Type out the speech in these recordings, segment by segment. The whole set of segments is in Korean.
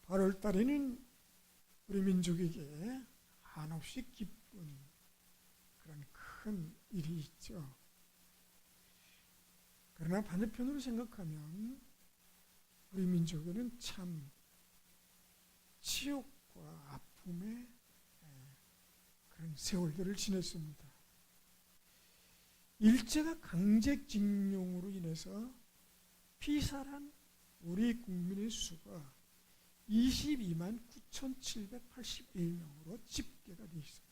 8월 달에는 우리 민족에게 한없이 기쁜 그런 큰 일이 있죠. 그러나 반대편으로 생각하면 우리 민족에는 참 치욕과 아픔의 그런 세월들을 지냈습니다. 일제가 강제징용으로 인해서 피살한 우리 국민의 수가 22만 9,781명으로 집계가 되어 있습니다.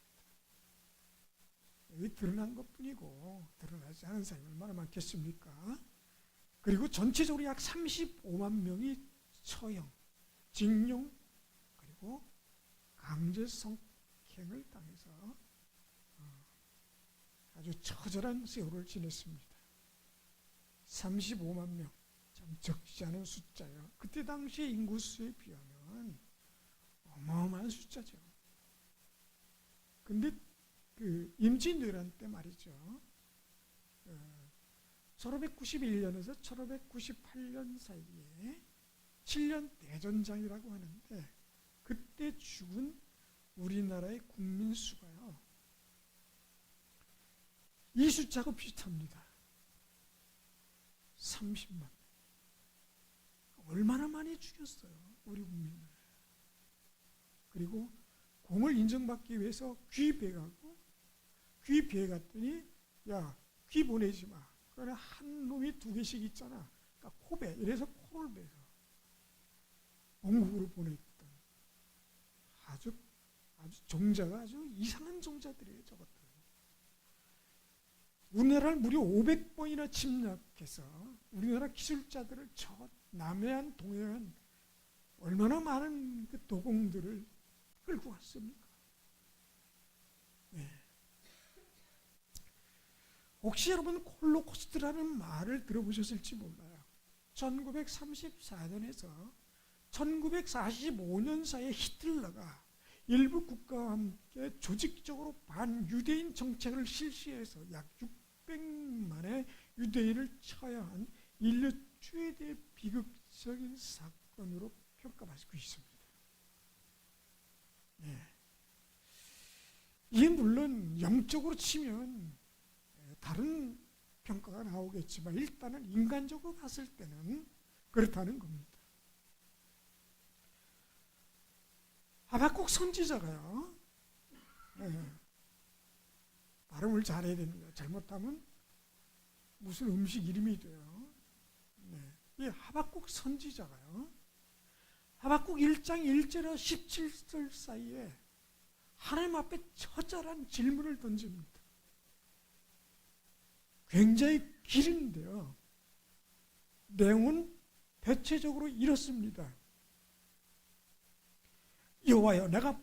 여기 드러난 것뿐이고 드러나지 않은 사람이 얼마나 많겠습니까? 그리고 전체적으로 약 35만 명이 처형, 징용, 그리고 강제 성행을 당해서 아주 처절한 세월을 지냈습니다. 35만 명, 참 적지 않은 숫자예요. 그때 당시의 인구수에 비하면 어마어마한 숫자죠. 근데 그 임진왜란 때 말이죠. 1591년에서 1598년 사이에 7년 대전장이라고 하는데 그때 죽은 우리나라의 국민 수가요. 이 숫자하고 비슷합니다. 30만. 얼마나 많이 죽였어요, 우리 국민을. 그리고 공을 인정받기 위해서 귀 배가고 귀 배갔더니 야, 귀 보내지 마. 그러나 한 놈이 2개씩 있잖아. 그러니까 코배. 이래서 코를 베서 본국으로 보냈던 아주 종자가 아주 이상한 종자들이에요, 저것들. 우리나라를 무려 500번이나 침략해서 우리나라 기술자들을 저 남해안, 동해안 얼마나 많은 그 도공들을 끌고 왔습니까? 네. 혹시 여러분 홀로코스트라는 말을 들어보셨을지 몰라요. 1934년에서 1945년 사이에 히틀러가 일부 국가와 함께 조직적으로 반유대인 정책을 실시해서 약 600만의 유대인을 처형한 인류 최대 비극적인 사건으로 평가받고 있습니다. 네. 이게 물론 영적으로 치면 다른 평가가 나오겠지만 일단은 인간적으로 봤을 때는 그렇다는 겁니다. 하박국 선지자가요. 발음을 잘해야 됩니다. 잘못하면 무슨 음식 이름이 돼요. 이 하박국 선지자가요. 하박국 1장 1절에서 17절 사이에 하나님 앞에 처절한 질문을 던집니다. 굉장히 길은데요. 내용은 대체적으로 이렇습니다. 여호와여, 내가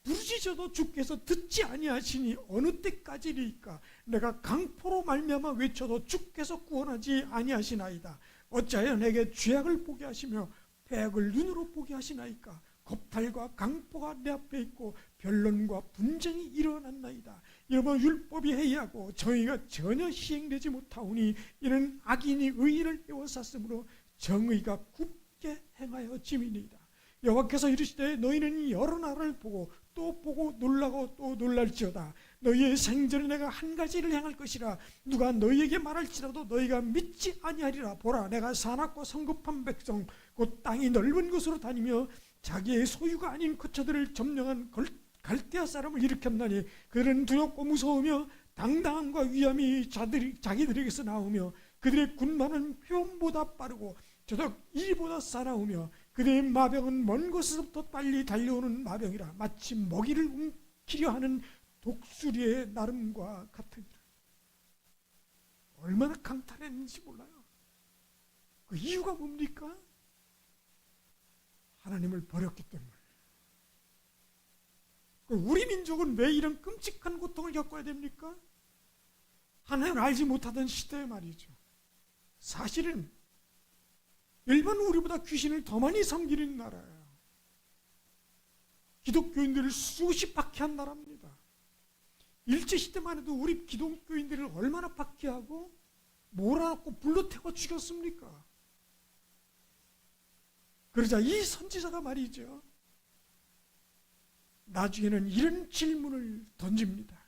부르짖어도 주께서 듣지 아니하시니 어느 때까지리까? 내가 강포로 말미암아 외쳐도 주께서 구원하지 아니하시나이다. 어찌하여 내게 죄악을 보게 하시며 패악을 눈으로 보게 하시나이까? 겁탈과 강포가 내 앞에 있고 변론과 분쟁이 일어났나이다. 여러분, 율법이 해이하고 정의가 전혀 시행되지 못하오니 이는 악인이 의의를 에워쌌으므로 정의가 굽게 행하여 짐이니이다. 여호와께서 이르시되 너희는 여러 나라를 보고 또 보고 놀라고 또 놀랄지어다. 너희의 생전에 내가 한 가지를 행할 것이라. 누가 너희에게 말할지라도 너희가 믿지 아니하리라. 보라, 내가 사납고 성급한 백성 곧 땅이 넓은 곳으로 다니며 자기의 소유가 아닌 거처들을 점령한 갈대아 사람을 일으켰나니 그들은 두렵고 무서우며 당당함과 위함이 자기들에게서 나오며 그들의 군마는 표범보다 빠르고 저녁 이보다 싸나우며 그들의 마병은 먼 곳에서부터 빨리 달려오는 마병이라. 마치 먹이를 움키려 하는 독수리의 나름과 같으니라. 얼마나 강탈했는지 몰라요. 그 이유가 뭡니까? 하나님을 버렸기 때문에. 우리 민족은 왜 이런 끔찍한 고통을 겪어야 됩니까? 하나님을 알지 못하던 시대에 말이죠. 사실은 일반 우리보다 귀신을 더 많이 섬기는 나라예요. 기독교인들을 수십 박해한 나라입니다. 일제시대만 해도 우리 기독교인들을 얼마나 박해하고 몰아넣고 불로 태워 죽였습니까? 그러자 이 선지자가 말이죠, 나중에는 이런 질문을 던집니다.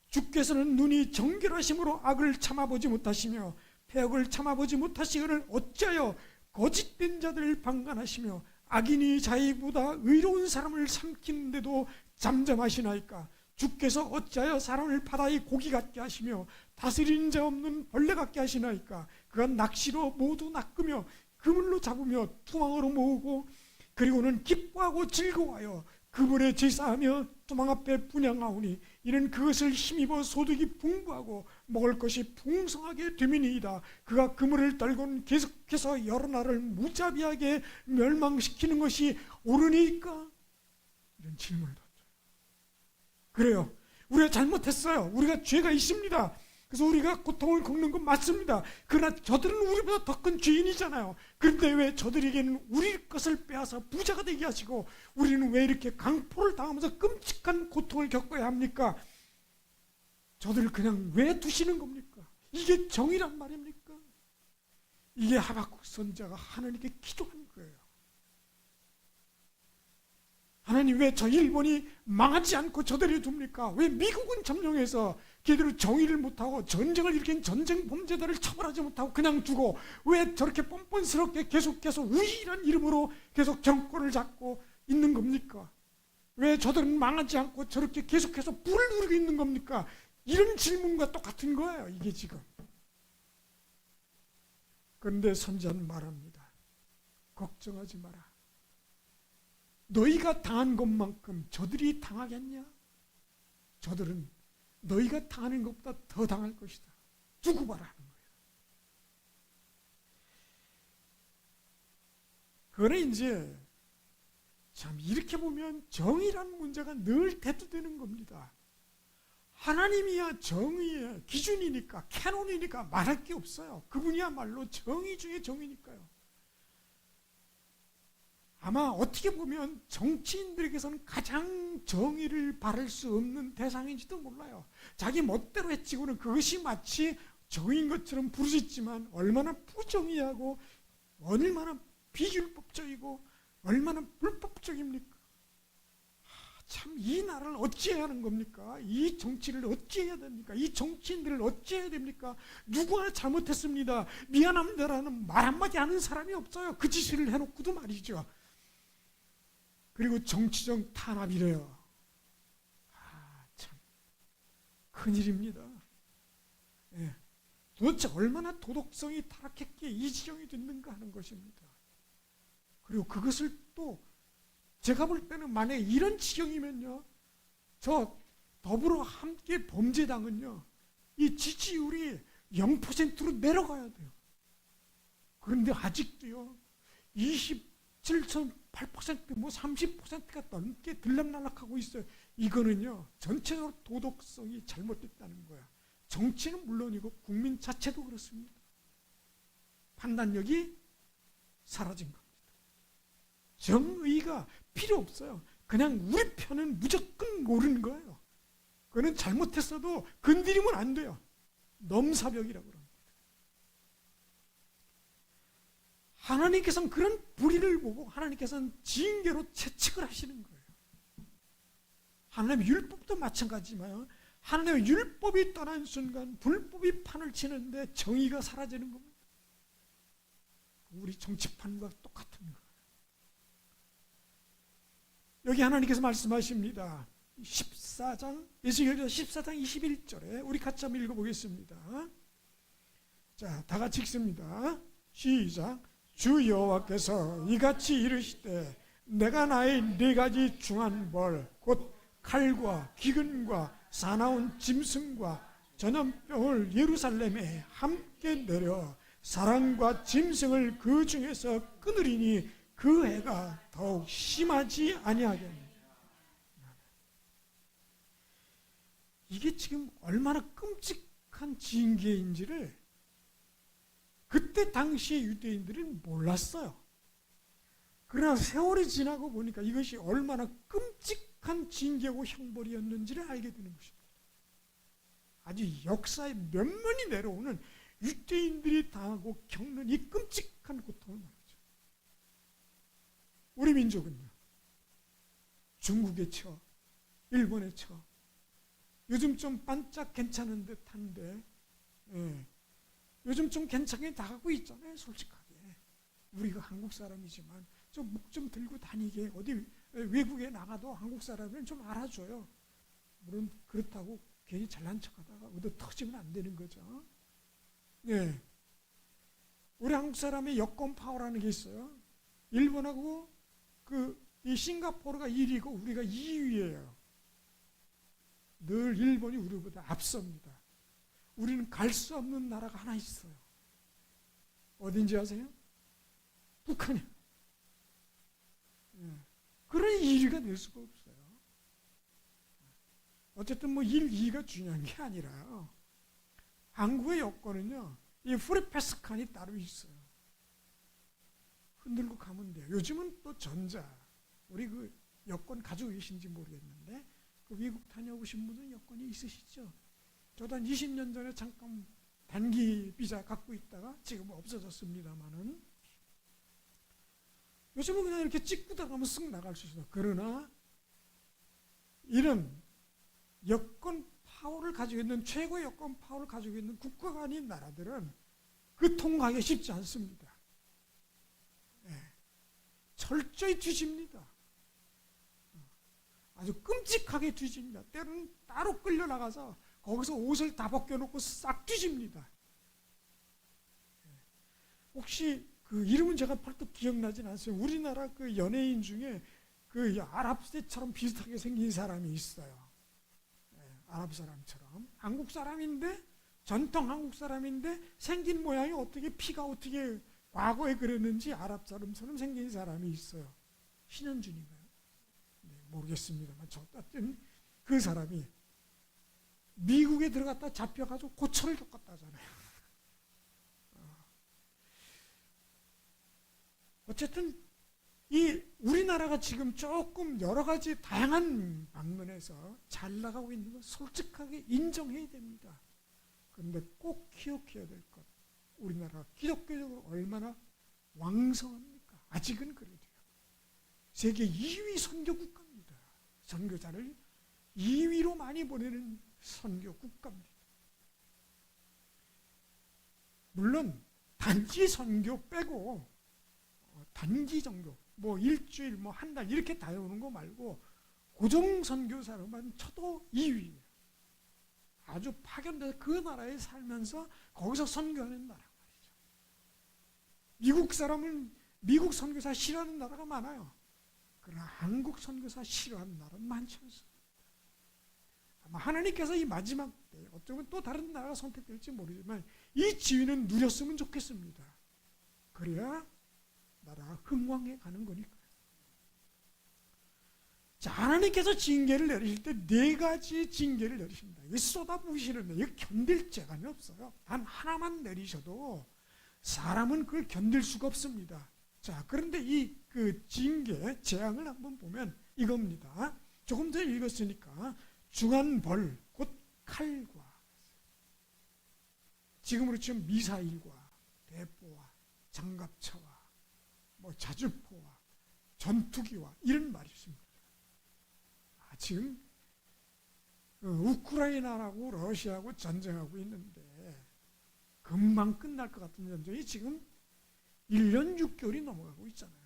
주께서는 눈이 정결하심으로 악을 참아보지 못하시며 패역을 참아보지 못하시거늘 어찌하여 거짓된 자들을 방관하시며 악인이 자기보다 의로운 사람을 삼키는데도 잠잠하시나이까. 주께서 어찌하여 사람을 바다의 고기 같게 하시며 다스리는 자 없는 벌레 같게 하시나이까. 그가 낚시로 모두 낚으며 그물로 잡으며 투망으로 모으고 그리고는 기뻐하고 즐거워하여 그물에 제사하며 투망 앞에 분향하오니 이는 그것을 힘입어 소득이 풍부하고 먹을 것이 풍성하게 됨이니이다. 그가 그물을 떨곤 계속해서 여러 나라를 무자비하게 멸망시키는 것이 옳으니까. 이런 질문을 던져요. 그래요, 우리가 잘못했어요. 우리가 죄가 있습니다. 그래서 우리가 고통을 겪는 건 맞습니다. 그러나 저들은 우리보다 더 큰 죄인이잖아요. 그런데 왜 저들에게는 우리 것을 빼앗아 부자가 되게 하시고 우리는 왜 이렇게 강포를 당하면서 끔찍한 고통을 겪어야 합니까? 저들을 그냥 왜 두시는 겁니까? 이게 정의란 말입니까? 이게 하박국 선지자가 하나님께 기도한 거예요. 하나님, 왜 저 일본이 망하지 않고 저들이 둡니까? 왜 미국은 점령해서 걔들은 정의를 못하고 전쟁을 일으킨 전쟁 범죄자를 처벌하지 못하고 그냥 두고 왜 저렇게 뻔뻔스럽게 계속해서 우리란 이름으로 계속 정권을 잡고 있는 겁니까? 왜 저들은 망하지 않고 저렇게 계속해서 불을 누리고 있는 겁니까? 이런 질문과 똑같은 거예요, 이게 지금. 그런데 선지자는 말합니다. 걱정하지 마라. 너희가 당한 것만큼 저들이 당하겠냐? 저들은 너희가 당하는 것보다 더 당할 것이다. 두고 봐라 하는 거예요. 그거는 이제 참 이렇게 보면 정의라는 문제가 늘 대두되는 겁니다. 하나님이야 정의의 기준이니까, 캐논이니까 말할 게 없어요. 그분이야말로 정의 중에 정의니까요. 아마 어떻게 보면 정치인들에게서는 가장 정의를 바랄 수 없는 대상인지도 몰라요. 자기 멋대로 해치고는 그것이 마치 정의인 것처럼 부르짖지만 얼마나 부정의하고 얼마나 비율법적이고 얼마나 불법적입니까? 참, 이 나라를 어찌해야 하는 겁니까? 이 정치를 어찌해야 됩니까? 이 정치인들을 어찌해야 됩니까? 누구나 잘못했습니다, 미안합니다라는 말 한마디 하는 사람이 없어요. 그 짓을 해놓고도 말이죠. 그리고 정치적 탄압이래요. 참 큰일입니다. 예. 도대체 얼마나 도덕성이 타락했기에 이 지경이 됐는가 하는 것입니다. 그리고 그것을 또 제가 볼 때는 만약에 이런 지경이면요, 저 더불어 함께 범죄당은요, 이 지지율이 0%로 내려가야 돼요. 그런데 아직도요 27.8% 뭐 30%가 넘게 들락날락하고 있어요. 이거는요 전체적으로 도덕성이 잘못됐다는 거야. 정치는 물론이고 국민 자체도 그렇습니다. 판단력이 사라진 겁니다. 정의가 필요 없어요. 그냥 우리 편은 무조건 모르는 거예요. 그거는 잘못했어도 건드리면 안 돼요. 넘사벽이라고 그럽니다. 하나님께서는 그런 불의를 보고 하나님께서는 징계로 채찍을 하시는 거예요. 하나님의 율법도 마찬가지지만 하나님의 율법이 떠난 순간 불법이 판을 치는데 정의가 사라지는 겁니다. 우리 정치판과 똑같은 거예요. 여기 하나님께서 말씀하십니다. 14장, 에스겔서 14장 21절에 우리 같이 한번 읽어보겠습니다. 자, 다 같이 읽습니다. 시작. 주 여호와께서 이같이 이르시되 내가 나의 네 가지 중한 벌 곧 칼과 기근과 사나운 짐승과 전염병을 예루살렘에 함께 내려 사랑과 짐승을 그 중에서 끊으리니 그 해가 더욱 심하지 아니하겠느냐. 이게 지금 얼마나 끔찍한 징계인지를 그때 당시의 유대인들은 몰랐어요. 그러나 세월이 지나고 보니까 이것이 얼마나 끔찍한 징계고 형벌이었는지를 알게 되는 것입니다. 아주 역사의 면면이 내려오는 유대인들이 당하고 겪는 이 끔찍한 고통을 말이죠. 우리 민족은요. 중국에 쳐, 일본에 쳐. 요즘 좀 반짝 괜찮은 듯한데, 예. 요즘 좀 괜찮게 나가고 있잖아요, 솔직하게. 우리가 한국 사람이지만 좀 목 좀 들고 다니게 어디 외국에 나가도 한국 사람은 좀 알아줘요. 물론 그렇다고 괜히 잘난 척하다가 얻어 터지면 안 되는 거죠. 예. 우리 한국 사람의 여권 파워라는 게 있어요. 일본하고 이 싱가포르가 1위고 우리가 2위예요. 늘 일본이 우리보다 앞섭니다. 우리는 갈 수 없는 나라가 하나 있어요. 어딘지 아세요? 북한이요. 예. 그러니 1위가 될 수가 없어요. 어쨌든 뭐 1, 2가 중요한 게 아니라요. 한국의 여권은요, 이 프리패스 칸이 따로 있어요. 흔들고 가면 돼요. 요즘은 또 전자. 우리 그 여권 가지고 계신지 모르겠는데, 그 미국 다녀오신 분은 여권이 있으시죠? 저도 한 20년 전에 잠깐 단기 비자 갖고 있다가 지금은 없어졌습니다만은, 요즘은 그냥 이렇게 찍고 들어가면 쓱 나갈 수 있어요. 그러나 이런 여권 파워를 가지고 있는, 최고의 여권 파워를 가지고 있는 국가가 아닌 나라들은 그 통과하기 쉽지 않습니다. 네. 철저히 뒤집니다. 아주 끔찍하게 뒤집니다. 때로는 따로 끌려나가서 거기서 옷을 다 벗겨놓고 싹 뒤집니다. 네. 혹시 그 이름은 제가 벌떡 기억나진 않아요. 우리나라 그 연예인 중에 그 아랍새처럼 비슷하게 생긴 사람이 있어요. 아랍 사람처럼. 한국 사람인데, 전통 한국 사람인데 생긴 모양이 어떻게, 피가 어떻게 과거에 그랬는지 아랍 사람처럼 생긴 사람이 있어요. 신현준인가요? 네, 모르겠습니다만 저 같은 그 사람이 미국에 들어갔다 잡혀가지고 고초를 겪었다잖아요. 어쨌든 이 우리나라가 지금 조금 여러 가지 다양한 방면에서 잘 나가고 있는 건 솔직하게 인정해야 됩니다. 그런데 꼭 기억해야 될 것, 우리나라가 기독교적으로 얼마나 왕성합니까? 아직은 그래도요. 세계 2위 선교 국가입니다. 선교자를 2위로 많이 보내는 선교 국가입니다. 물론 단기 선교 빼고 단기 정도, 뭐 일주일, 뭐 한 달 이렇게 다녀오는 거 말고 고정 선교사로만 쳐도 2위예요. 아주 파견돼서 그 나라에 살면서 거기서 선교하는 나라 말이죠. 미국 사람은 미국 선교사 싫어하는 나라가 많아요. 그러나 한국 선교사 싫어하는 나라는 많지 않습니다. 아마 하나님께서 이 마지막 때 어쩌면 또 다른 나라가 선택될지 모르지만 이 지위는 누렸으면 좋겠습니다. 그래야 나라가 흥왕해 가는 거니까요. 자, 하나님께서 징계를 내리실 때 4가지 징계를 내리십니다. 이게 쏟아부으시는데 이거 견딜 재간이 없어요. 단 하나만 내리셔도 사람은 그걸 견딜 수가 없습니다. 자, 그런데 이 그 징계, 재앙을 한번 보면 이겁니다. 조금 전에 읽었으니까 중한 벌, 곧 칼과, 지금으로 치면 미사일과 대포와 장갑차와 뭐 자주포와 전투기와 이런 말이 있습니다. 지금 우크라이나하고 러시아하고 전쟁하고 있는데 금방 끝날 것 같은 전쟁이 지금 1년 6개월이 넘어가고 있잖아요.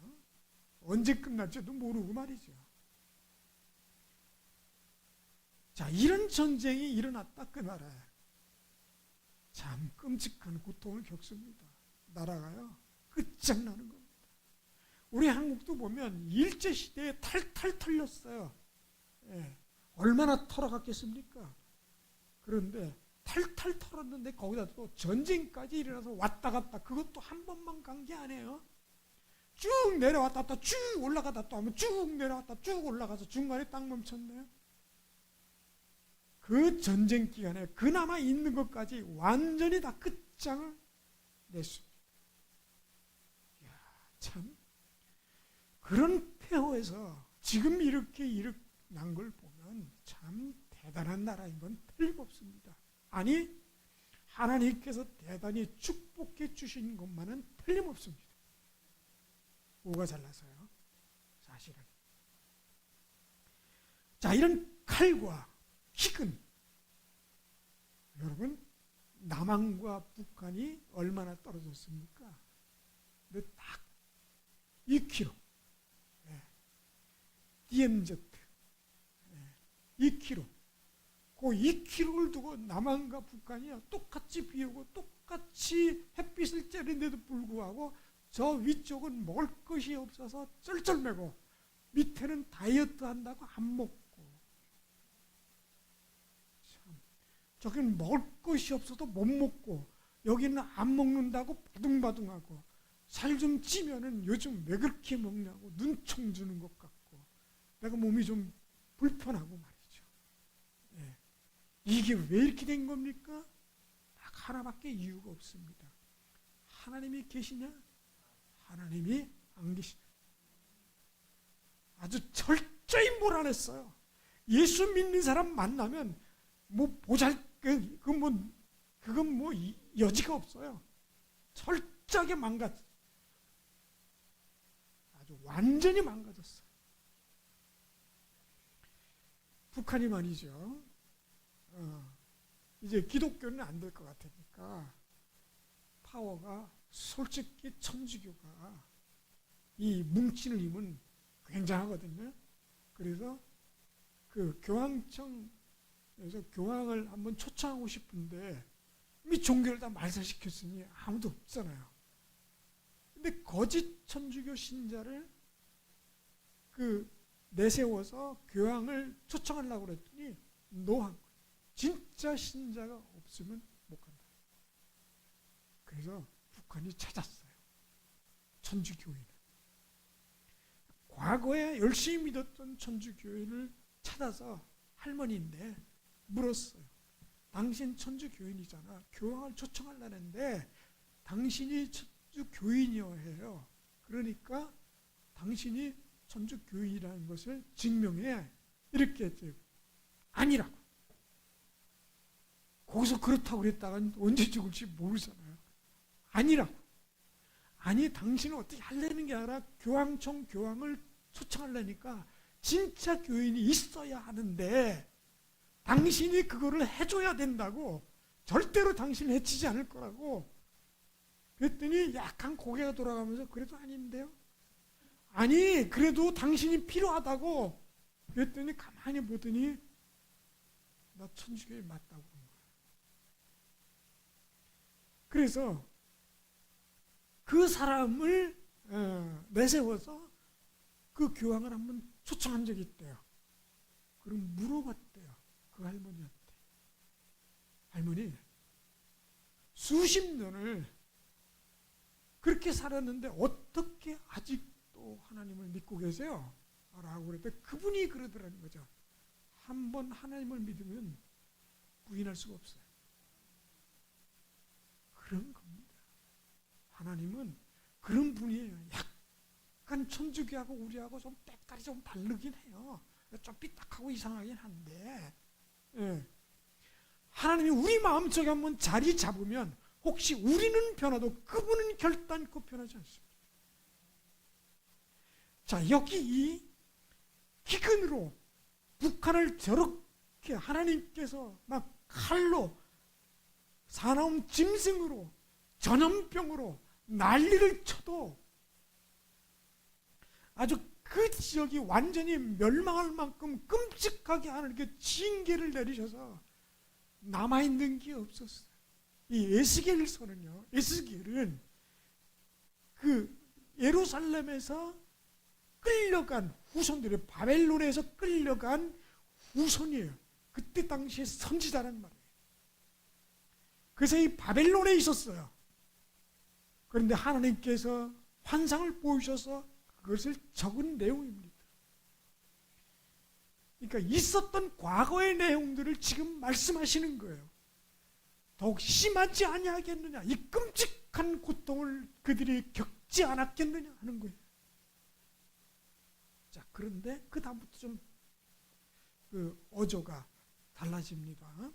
언제 끝날지도 모르고 말이죠. 자, 이런 전쟁이 일어났다 그 나라에 참 끔찍한 고통을 겪습니다. 나라가요 끝장나는 겁니다. 우리 한국도 보면 일제시대에 탈탈 털렸어요. 예, 얼마나 털어갔겠습니까? 그런데 탈탈 털었는데 거기다 또 전쟁까지 일어나서 왔다 갔다, 그것도 한 번만 간 게 아니에요. 쭉 내려왔다 갔다 쭉 올라가다 또 하면 쭉 내려왔다 쭉 올라가서 중간에 딱 멈췄네요. 그 전쟁 기간에 그나마 있는 것까지 완전히 다 끝장을 냈습니다. 이야, 참 그런 폐허에서 지금 이렇게 일어난 걸 보면 참 대단한 나라인 건 틀림없습니다. 아니, 하나님께서 대단히 축복해 주신 것만은 틀림없습니다. 뭐가 잘나서요? 사실은. 자, 이런 칼과 킥은 여러분 남한과 북한이 얼마나 떨어졌습니까? 근데 딱 2km. DMZ 2km. 그 2km를 두고 남한과 북한이 똑같이 비 오고 똑같이 햇빛을 쬐는데도 불구하고 저 위쪽은 먹을 것이 없어서 쩔쩔매고 밑에는 다이어트 한다고 안 먹고, 참, 저기는 먹을 것이 없어도 못 먹고 여기는 안 먹는다고 바둥바둥하고 살 좀 찌면은 요즘 왜 그렇게 먹냐고 눈총 주는 것 같고 내가 몸이 좀 불편하고 말이죠. 네. 이게 왜 이렇게 된 겁니까? 딱 하나밖에 이유가 없습니다. 하나님이 계시냐? 하나님이 안 계시냐? 아주 철저히 몰아냈어요. 예수 믿는 사람 만나면 뭐 그건 뭐 여지가 없어요. 철저하게 망가졌어요. 아주 완전히 망가졌어요. 북한이 말이죠. 이제 기독교는 안 될 것 같으니까 파워가 솔직히 천주교가 이 뭉치는 힘은 굉장하거든요. 그래서 그 교황청에서 교황을 한번 초청하고 싶은데 이미 종교를 다 말살시켰으니 아무도 없잖아요. 근데 거짓 천주교 신자를 내세워서 교황을 초청하려고 그랬더니 노한 거예요. 진짜 신자가 없으면 못 간다. 그래서 북한이 찾았어요. 천주교인을. 과거에 열심히 믿었던 천주교인을 찾아서 할머니인데 물었어요. 당신 천주교인이잖아. 교황을 초청하려는데 당신이 천주교인이어야 해요. 그러니까 당신이 천주교인이라는 것을 증명해. 이렇게 했죠. 아니라고. 거기서 그렇다고 그랬다가 언제 죽을지 모르잖아요. 아니라고. 아니, 당신은 어떻게 하려는 게 아니라 교황청 교황을 초청하려니까 진짜 교인이 있어야 하는데 당신이 그거를 해줘야 된다고. 절대로 당신을 해치지 않을 거라고. 그랬더니 약간 고개가 돌아가면서 그래도 아닌데요? 아니, 그래도 당신이 필요하다고. 그랬더니 가만히 보더니 나 천주교인 맞다고 그런 거예요. 그래서 그 사람을 내세워서 그 교황을 한번 초청한 적이 있대요. 그럼 물어봤대요. 그 할머니한테. 할머니, 수십 년을 그렇게 살았는데 어떻게 아직도 하나님을 믿고 계세요? 라고 그랬더니 그분이 그러더라는 거죠. 한번 하나님을 믿으면 부인할 수가 없어요. 그런 겁니다. 하나님은 그런 분이에요. 약간 천주교하고 우리하고 좀 때깔이 좀 다르긴 해요. 좀 삐딱하고 이상하긴 한데, 하나님이 우리 마음속에 한번 자리 잡으면 혹시 우리는 변화도 그분은 결단코 변하지 않습니다. 자, 여기 이 기근으로 북한을 저렇게 하나님께서 막 칼로 사나운 짐승으로 전염병으로 난리를 쳐도 아주 그 지역이 완전히 멸망할 만큼 끔찍하게 하는 그 징계를 내리셔서 남아있는 게 없었어요. 이 에스겔서는요, 에스겔은 그 예루살렘에서 끌려간 후손들이 바벨론에서 끌려간 후손이에요. 그때 당시에 선지자란 말이에요. 그래서 이 바벨론에 있었어요. 그런데 하나님께서 환상을 보여주셔서 그것을 적은 내용입니다. 그러니까 있었던 과거의 내용들을 지금 말씀하시는 거예요. 더욱 심하지 아니하겠느냐, 이 끔찍한 고통을 그들이 겪지 않았겠느냐 하는 거예요. 자, 그런데 그 다음부터 좀 그 어조가 달라집니다.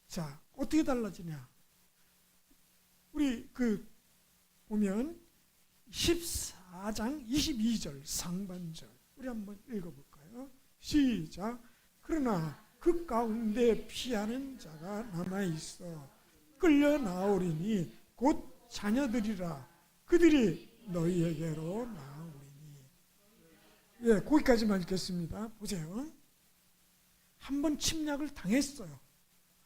자, 어떻게 달라지냐? 우리 보면 14 14장 22절 상반절 우리 한번 읽어볼까요? 시작. 그러나 그 가운데 피하는 자가 남아있어 끌려 나오리니 곧 자녀들이라 그들이 너희에게로 나오리니. 예, 거기까지만 읽겠습니다. 보세요. 한번 침략을 당했어요.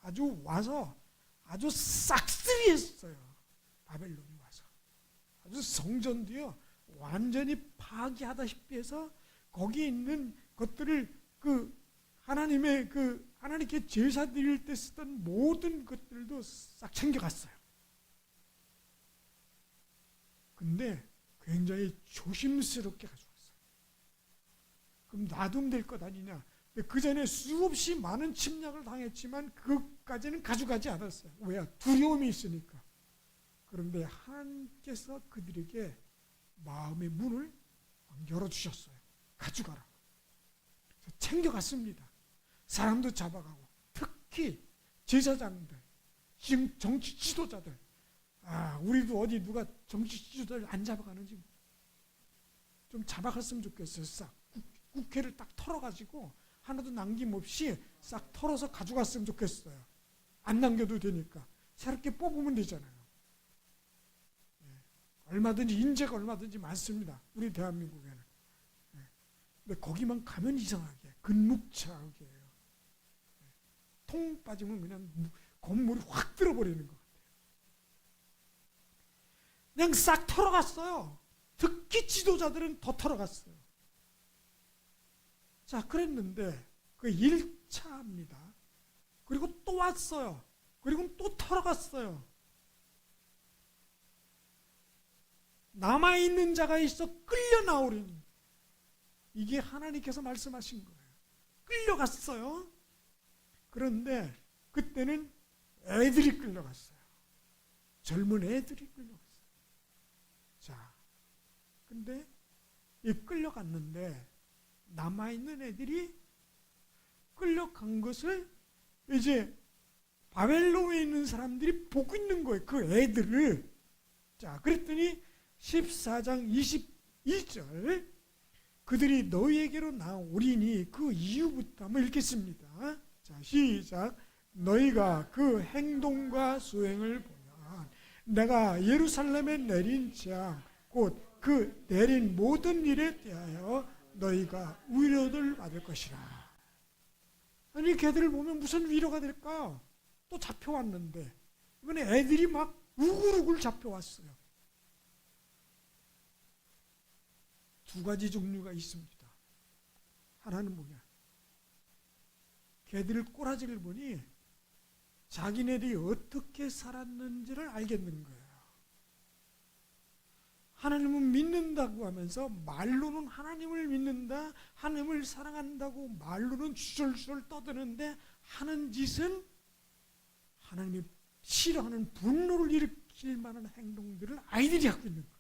아주 와서 아주 싹쓸이했어요. 바벨론이 와서 아주 성전도요 완전히 파괴하다시피 해서 거기 있는 것들을 하나님께 제사 드릴 때 쓰던 모든 것들도 싹 챙겨갔어요. 근데 굉장히 조심스럽게 가져갔어요. 그럼 놔두면 될 것 아니냐? 그 전에 수없이 많은 침략을 당했지만 그것까지는 가져가지 않았어요. 왜? 두려움이 있으니까. 그런데 하나님께서 그들에게 마음의 문을 열어주셨어요. 가져가라. 챙겨갔습니다. 사람도 잡아가고 특히 제사장들, 지금 정치 지도자들, 우리도 어디 누가 정치 지도자를 안 잡아가는지 좀 잡아갔으면 좋겠어요. 싹 국회를 딱 털어가지고 하나도 남김없이 싹 털어서 가져갔으면 좋겠어요. 안 남겨도 되니까 새롭게 뽑으면 되잖아요. 얼마든지 인재가 얼마든지 많습니다. 우리 대한민국에는. 근데 거기만 가면 이상하게 근묵차하게 통 빠지면 그냥 건물이 확 들어버리는 것 같아요. 그냥 싹 털어갔어요. 특히 지도자들은 더 털어갔어요. 자, 그랬는데 그 1차입니다. 그리고 또 왔어요. 그리고 또 털어갔어요. 남아있는 자가 있어 끌려 나오리니. 이게 하나님께서 말씀하신 거예요. 끌려갔어요. 그런데 그때는 애들이 끌려갔어요. 젊은 애들이 끌려갔어요. 자, 근데 이 끌려갔는데 남아있는 애들이 끌려간 것을 이제 바벨론에 있는 사람들이 보고 있는 거예요. 그 애들을. 자, 그랬더니 14장 22절 그들이 너희에게로 나오리니 그 이유부터 한번 읽겠습니다. 자, 시작. 너희가 그 행동과 수행을 보면 내가 예루살렘에 내린 재앙 곧 그 내린 모든 일에 대하여 너희가 위로를 받을 것이라. 아니, 걔들을 보면 무슨 위로가 될까? 또 잡혀왔는데 이번에 애들이 막 우글우글 잡혀왔어요. 두 가지 종류가 있습니다. 하나는 뭐냐? 걔들 꼬라지를 보니 자기네들이 어떻게 살았는지를 알겠는 거예요. 하나님은 믿는다고 하면서 말로는 하나님을 믿는다, 하나님을 사랑한다고 말로는 주절주절 떠드는데 하는 짓은 하나님이 싫어하는 분노를 일으킬 만한 행동들을 아이들이 하고 있는 거예요.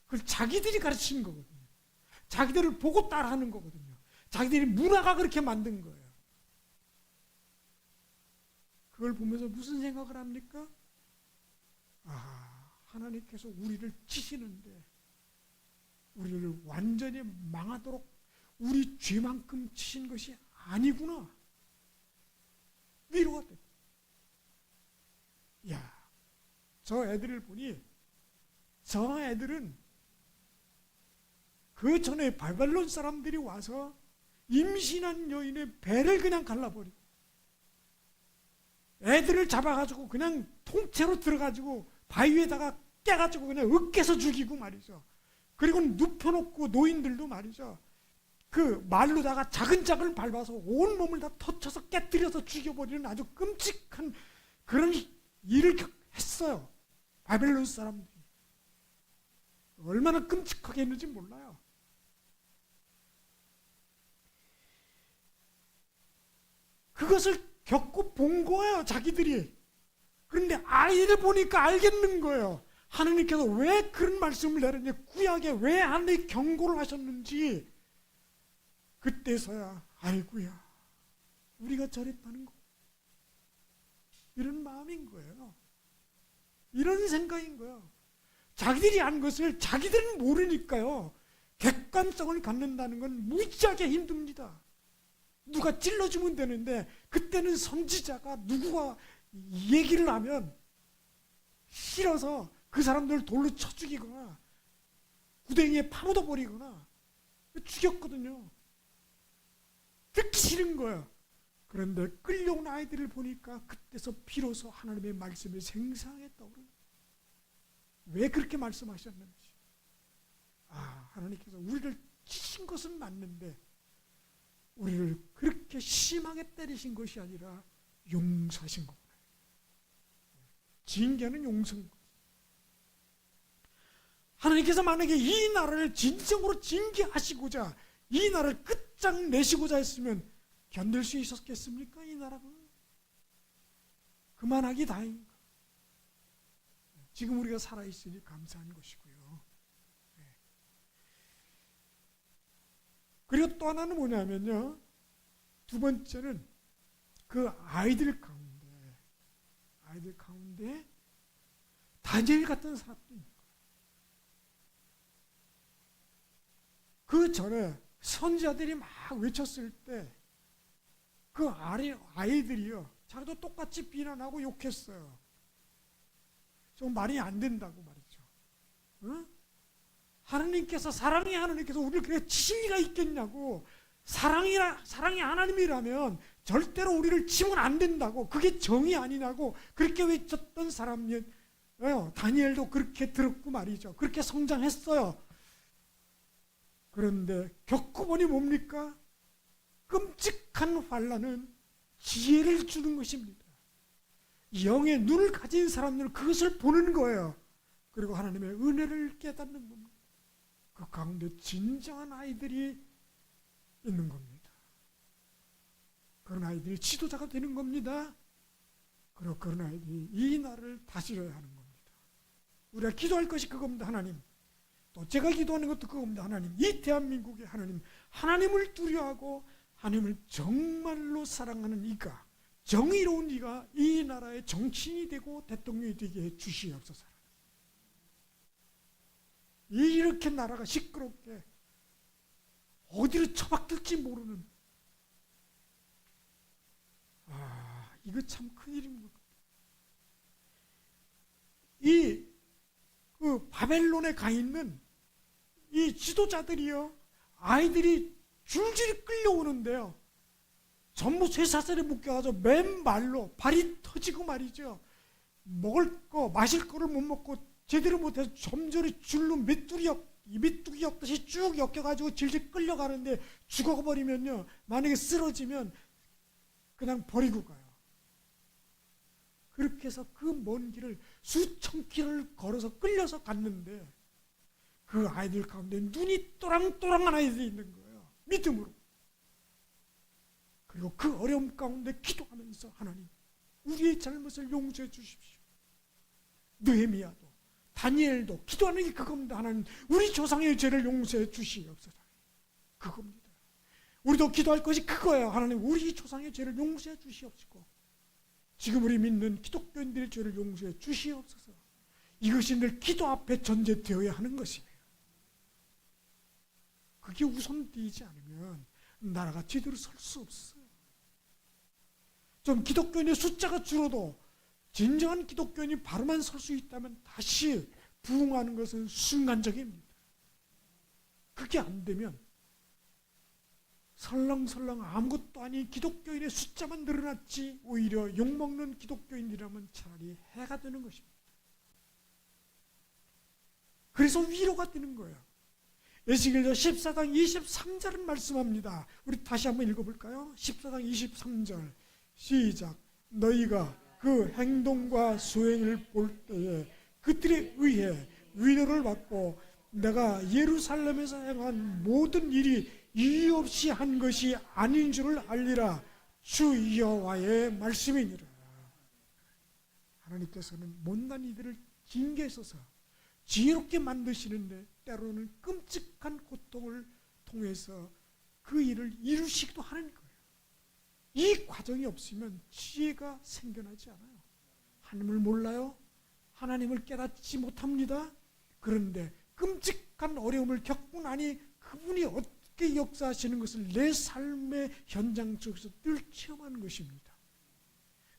그걸 자기들이 가르치는 거거든요. 자기들을 보고 따라하는 거거든요. 자기들이 문화가 그렇게 만든 거예요. 그걸 보면서 무슨 생각을 합니까? 하나님께서 우리를 치시는데 우리를 완전히 망하도록 우리 죄만큼 치신 것이 아니구나. 위로가 돼. 저 애들을 보니 저 애들은 그 전에 바벨론 사람들이 와서 임신한 여인의 배를 그냥 갈라버리고 애들을 잡아가지고 그냥 통째로 들어가지고 바위에다가 깨가지고 그냥 으깨서 죽이고 말이죠. 그리고 눕혀놓고 노인들도 말이죠. 그 말로다가 자근자근 밟아서 온 몸을 다 터쳐서 깨뜨려서 죽여버리는 아주 끔찍한 그런 일을 했어요. 바벨론 사람들이. 얼마나 끔찍하게 했는지 몰라요. 그것을 겪고 본 거예요, 자기들이. 그런데 아이를 보니까 알겠는 거예요. 하나님께서 왜 그런 말씀을 내렸냐, 구약에 왜 하나님이 경고를 하셨는지 그때서야 아이고야 우리가 저랬다는 거, 이런 마음인 거예요. 이런 생각인 거예요. 자기들이 한 것을 자기들은 모르니까요. 객관성을 갖는다는 건 무지하게 힘듭니다. 누가 찔러주면 되는데 그때는 선지자가 누구가 얘기를 하면 싫어서 그 사람들을 돌로 쳐 죽이거나 구덩이에 파묻어 버리거나 죽였거든요. 듣기 싫은 거예요. 그런데 끌려온 아이들을 보니까 그때서 비로소 하나님의 말씀이 생생하게 떠오르는 거예요. 왜 그렇게 말씀하셨는지. 하나님께서 우리를 치신 것은 맞는데 우리를 그렇게 심하게 때리신 것이 아니라 용서하신 거구나. 징계는 용서인 거예요. 하나님께서 만약에 이 나라를 진정으로 징계하시고자 이 나라를 끝장내시고자 했으면 견딜 수 있었겠습니까? 이 나라가. 그만하기 다행인 거. 지금 우리가 살아있으니 감사한 것이고요. 그리고 또 하나는 뭐냐면요. 두 번째는 그 아이들 가운데 다니엘 같은 사람도 있는 거예요. 그 전에 선지자들이 막 외쳤을 때 그 아이들이요. 자기도 똑같이 비난하고 욕했어요. 좀 말이 안 된다고 말이죠. 응? 사랑의 하나님께서 우리를 그렇게 치실 리가 있겠냐고. 사랑이 하나님이라면 절대로 우리를 치면 안 된다고. 그게 정이 아니냐고 그렇게 외쳤던 사람이 다니엘도 그렇게 들었고 말이죠. 그렇게 성장했어요. 그런데 겪어보니 뭡니까? 끔찍한 환난은 지혜를 주는 것입니다. 영의 눈을 가진 사람들은 그것을 보는 거예요. 그리고 하나님의 은혜를 깨닫는 겁니다. 그 가운데 진정한 아이들이 있는 겁니다. 그런 아이들이 지도자가 되는 겁니다. 그리고 그런 아이들이 이 나라를 다스려야 하는 겁니다. 우리가 기도할 것이 그겁니다. 하나님. 또 제가 기도하는 것도 그겁니다. 하나님. 이 대한민국의 하나님을 두려워하고 하나님을 정말로 사랑하는 이가, 정의로운 이가 이 나라의 정치인이 되고 대통령이 되게 해 주시옵소서. 이렇게 나라가 시끄럽게 어디로 처박힐지 모르는, 이거 참 큰일입니다. 그 바벨론에 가 있는 이 지도자들이요, 아이들이 줄줄이 끌려오는데요. 전부 쇠사슬에 묶여가지고 맨발로 발이 터지고 말이죠. 먹을 거, 마실 거를 못 먹고 제대로 못해서 점저리 줄로 메뚜기 엮듯이 쭉 엮여가지고 질질 끌려가는데 죽어버리면요. 만약에 쓰러지면 그냥 버리고 가요. 그렇게 해서 그 먼 길을 수천 킬로를 걸어서 끌려서 갔는데 그 아이들 가운데 눈이 또랑또랑한 아이들이 있는 거예요. 믿음으로. 그리고 그 어려움 가운데 기도하면서 하나님 우리의 잘못을 용서해 주십시오. 느헤미야도 다니엘도 기도하는 게 그겁니다. 하나님 우리 조상의 죄를 용서해 주시옵소서. 그겁니다. 우리도 기도할 것이 그거예요. 하나님 우리 조상의 죄를 용서해 주시옵시고 지금 우리 믿는 기독교인들의 죄를 용서해 주시옵소서. 이것이 늘 기도 앞에 전제되어야 하는 것이에요. 그게 우선되지 않으면 나라가 제대로 설 수 없어요. 좀 기독교인의 숫자가 줄어도 진정한 기독교인이 바로만 설 수 있다면 다시 부흥하는 것은 순간적입니다. 그게 안 되면 설렁설렁 아무것도 아닌 기독교인의 숫자만 늘어났지 오히려 욕먹는 기독교인이라면 차라리 해가 되는 것입니다. 그래서 위로가 되는 거예요. 에스겔서 14장 23절은 말씀합니다. 우리 다시 한번 읽어볼까요? 14장 23절 시작. 너희가 그 행동과 수행을 볼 때에 그들에 의해 위로를 받고 내가 예루살렘에서 행한 모든 일이 이유 없이 한 것이 아닌 줄을 알리라. 주 여호와의 말씀이니라. 하나님께서는 못난 이들을 징계하셔서 지혜롭게 만드시는데 때로는 끔찍한 고통을 통해서 그 일을 이루시기도 하는 거예요. 이 과정이 없으면 지혜가 생겨나지 않아요. 하나님을 몰라요. 하나님을 깨닫지 못합니다. 그런데 끔찍한 어려움을 겪고 나니 그분이 어떻게 역사하시는 것을 내 삶의 현장 속에서 늘 체험하는 것입니다.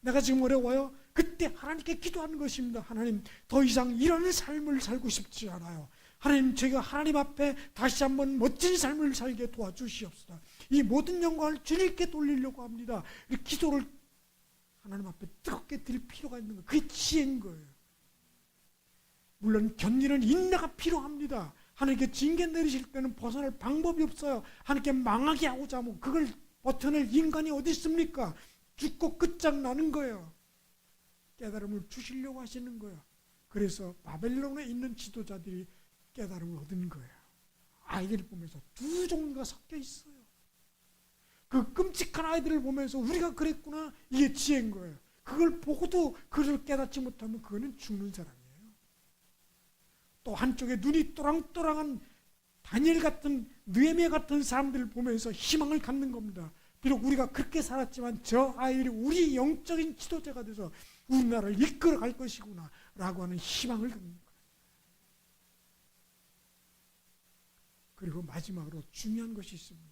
내가 지금 어려워요. 그때 하나님께 기도하는 것입니다. 하나님, 더 이상 이런 삶을 살고 싶지 않아요. 하나님, 제가 하나님 앞에 다시 한번 멋진 삶을 살게 도와주시옵소서. 이 모든 영광을 주님께 돌리려고 합니다. 이 기도를 하나님 앞에 뜨겁게 드릴 필요가 있는 거예요. 그게 지혜인 거예요. 물론 견디는 인내가 필요합니다. 하나님께 징계 내리실 때는 벗어날 방법이 없어요. 하나님께 망하게 하고자 하면 그걸 버텨낼 인간이 어디 있습니까? 죽고 끝장나는 거예요. 깨달음을 주시려고 하시는 거예요. 그래서 바벨론에 있는 지도자들이 깨달음을 얻은 거예요. 아이들을 보면서 두 종류가 섞여 있어요. 그 끔찍한 아이들을 보면서 우리가 그랬구나, 이게 지혜인 거예요. 그걸 보고도 그걸 깨닫지 못하면 그거는 죽는 사람이에요. 또 한쪽에 눈이 또랑또랑한 다니엘 같은, 느헤미야 같은 사람들을 보면서 희망을 갖는 겁니다. 비록 우리가 그렇게 살았지만 저 아이들이 우리 영적인 지도자가 돼서 우리나라를 이끌어 갈 것이구나 라고 하는 희망을 갖는 거예요. 그리고 마지막으로 중요한 것이 있습니다.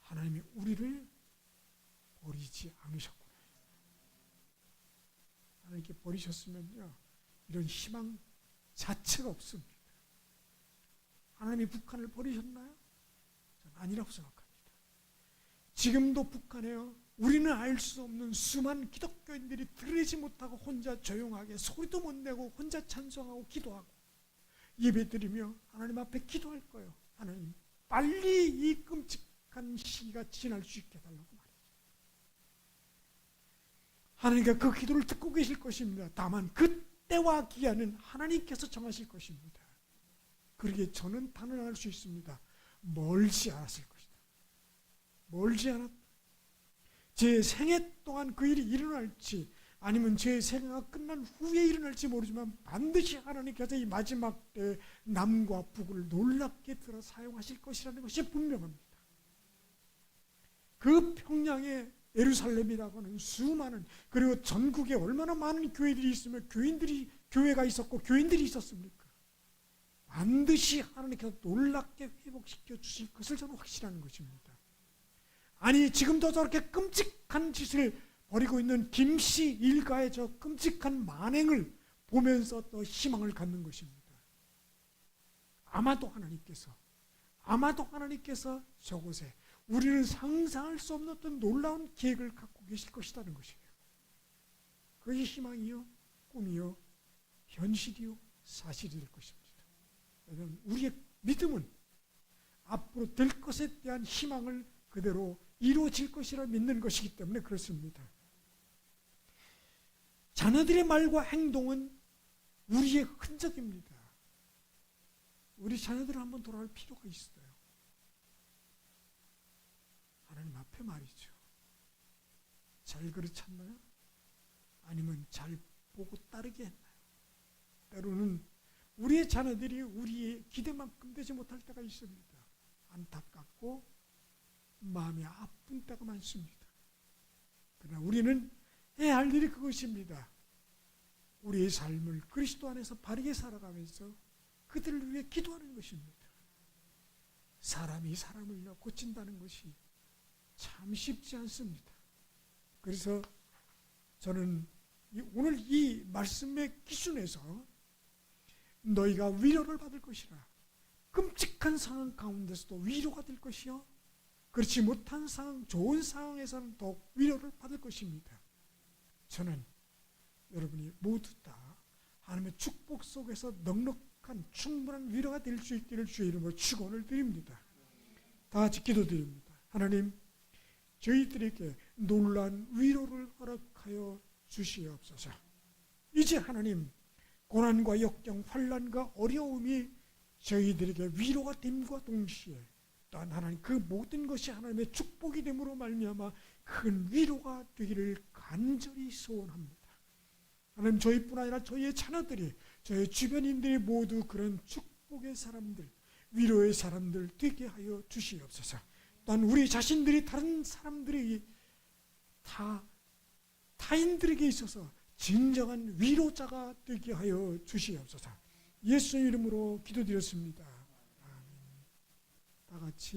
하나님이 우리를 버리지 않으셨구나. 하나님께 버리셨으면요, 이런 희망 자체가 없습니다. 하나님이 북한을 버리셨나요? 저는 아니라고 생각합니다. 지금도 북한에요, 우리는 알 수 없는 수많은 기독교인들이 들으지 못하고 혼자 조용하게 소리도 못 내고 혼자 찬송하고 기도하고 예배드리며 하나님 앞에 기도할 거예요. 하나님, 빨리 이 끔찍한 시기가 지날 수 있게 해달라고 말이죠. 하나님께 그 기도를 듣고 계실 것입니다. 다만 그때와 기한은 하나님께서 정하실 것입니다. 그러기에 저는 단언할 수 있습니다. 멀지 않았을 것이다. 멀지 않았다. 제 생애 동안 그 일이 일어날지 아니면 제 생애가 끝난 후에 일어날지 모르지만 반드시 하나님께서 이 마지막 때 남과 북을 놀랍게 들어 사용하실 것이라는 것이 분명합니다. 그 평양의 예루살렘이라고 하는 수많은, 그리고 전국에 얼마나 많은 교회들이 있으며 교회가 있었고 교인들이 있었습니까? 반드시 하나님께서 놀랍게 회복시켜 주실 것을 저는 확신하는 것입니다. 아니, 지금도 저렇게 끔찍한 짓을 벌이고 있는 김씨 일가의 저 끔찍한 만행을 보면서 또 희망을 갖는 것입니다. 아마도 하나님께서 저곳에 우리는 상상할 수 없는 어떤 놀라운 계획을 갖고 계실 것이라는 것이에요. 그것이 희망이요, 꿈이요, 현실이요, 사실이 될 것입니다. 왜냐하면 우리의 믿음은 앞으로 될 것에 대한 희망을 그대로 이루어질 것이라 믿는 것이기 때문에 그렇습니다. 자녀들의 말과 행동은 우리의 흔적입니다. 우리 자녀들을 한번 돌아올 필요가 있어요. 하나님 앞에 말이죠. 잘 그르쳤나요? 아니면 잘 보고 따르게 했나요? 때로는 우리의 자녀들이 우리의 기대만큼 되지 못할 때가 있습니다. 안타깝고 마음이 아픈 때가 많습니다. 그러나 우리는 해야 할 일이 그것입니다. 우리의 삶을 그리스도 안에서 바르게 살아가면서 그들을 위해 기도하는 것입니다. 사람이 사람을 고친다는 것이 참 쉽지 않습니다. 그래서 저는 오늘 이 말씀의 기준에서 너희가 위로를 받을 것이라, 끔찍한 상황 가운데서도 위로가 될 것이요, 그렇지 못한 상황, 좋은 상황에서는 더욱 위로를 받을 것입니다. 저는 여러분이 모두 다 하나님의 축복 속에서 넉넉한 충분한 위로가 될 수 있기를 주의 이름으로 축원을 드립니다. 다 같이 기도드립니다. 하나님, 저희들에게 놀라운 위로를 허락하여 주시옵소서. 이제 하나님, 고난과 역경, 환난과 어려움이 저희들에게 위로가 됨과 동시에 또한 하나님, 그 모든 것이 하나님의 축복이 됨으로 말미암아 큰 위로가 되기를 간절히 소원합니다. 하나님, 저희뿐 아니라 저희의 자녀들이, 저희 주변인들이 모두 그런 축복의 사람들, 위로의 사람들 되게 하여 주시옵소서. 또한 우리 자신들이 다른 사람들이 타인들에게 있어서 진정한 위로자가 되게 하여 주시옵소서. 예수 이름으로 기도드렸습니다. 아멘. 다 같이